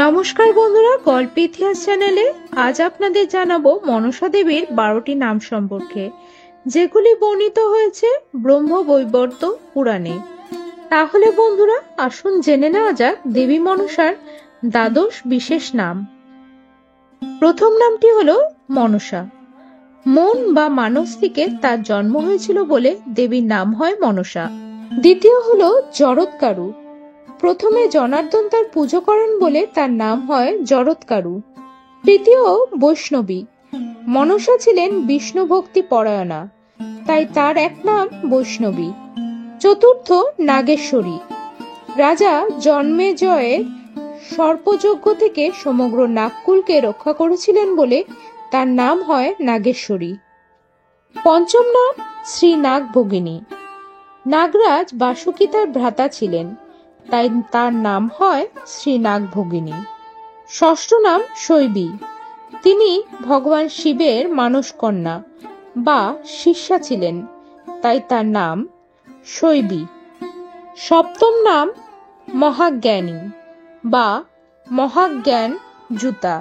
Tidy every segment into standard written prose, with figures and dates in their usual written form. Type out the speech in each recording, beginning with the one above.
নমস্কার বন্ধুরা, গল্প ইতিহাস চ্যানেলে আজ আপনাদের জানাবো মনসা দেবীর 12টি নাম সম্পর্কে, যেগুলি বর্ণিত হয়েছে ব্রহ্মবৈবর্ত পুরাণে। তাহলে বন্ধুরা আসুন জেনে নেওয়া যাক দেবী মনসার দ্বাদশ বিশেষ নাম। প্রথম নামটি হলো মনসা। মন বা মানস থেকে তার জন্ম হয়েছিল বলে দেবীর নাম হয় মনসা। দ্বিতীয় হলো জরৎকারু। প্রথমে জনার্দন তার পুজো করেন বলে তার নাম হয় জরৎকারু। তৃতীয় বৈষ্ণবী। মনসা ছিলেন বিষ্ণু ভক্তি পরায়ণা, তাই তার এক নাম বৈষ্ণবী। চতুর্থ নাগেশ্বরী। রাজা জন্মেজয়ের সর্পযজ্ঞ থেকে সমগ্র নাগকুলকে রক্ষা করেছিলেন বলে তার নাম হয় নাগেশ্বরী। পঞ্চম নাম শ্রী নাগভগিনী। নাগরাজ বাসুকী তার ভ্রাতা ছিলেন, তাই তার নাম হয় শ্রী নাগভগিনী। ষষ্ঠ নাম শৈবী। তিনি ভগবান শিবের মানস কন্যা বা শিষ্যা ছিলেন, তাই তার নাম শৈবী। সপ্তম নাম মহাজ্ঞানী বা মহাজ্ঞান জুতা।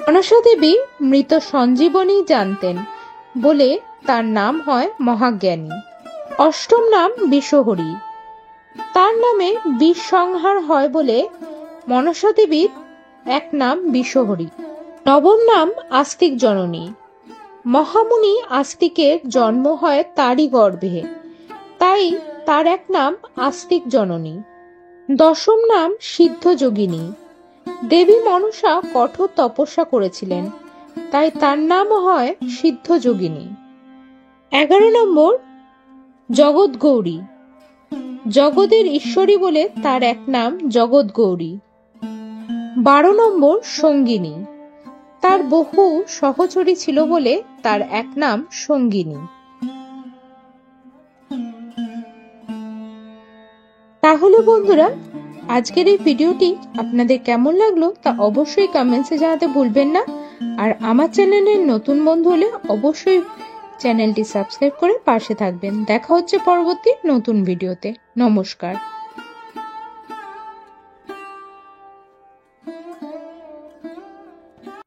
মনসা দেবী মৃত সঞ্জীবনী জানতেন বলে তার নাম হয় মহাজ্ঞানী। অষ্টম নাম বিষহরী। তার নামে বিষ সংহার হয় বলে মনসা দেবীর এক নাম বিষহরী। নবম নাম আস্তিক জননী। মহামুনি আস্তিকের জন্ম হয় তারই গর্ভে, তাই তার এক নাম আস্তিক জননী। দশম নাম সিদ্ধ যোগিনী। দেবী মনসা কঠোর তপস্যা করেছিলেন, তাই তার নাম হয় সিদ্ধ যোগিনী। 11 নম্বর জগৎ গৌরী। জগতের ঈশ্বরী বলে তার এক নাম জগৎ গৌরী। 12 নম্বর সঙ্গিনী। তার বহু সহচরী ছিল বলে তার এক নাম সঙ্গিনী। তাহলে বন্ধুরা আজকের এই ভিডিওটি আপনাদের কেমন লাগলো তা অবশ্যই কমেন্টসে জানাতে ভুলবেন না। আর আমার চ্যানেলের নতুন বন্ধু হলে অবশ্যই চ্যানেলটি সাবস্ক্রাইব করে পাশে থাকবেন। দেখা হচ্ছে পরবর্তী নতুন ভিডিওতে। নমস্কার।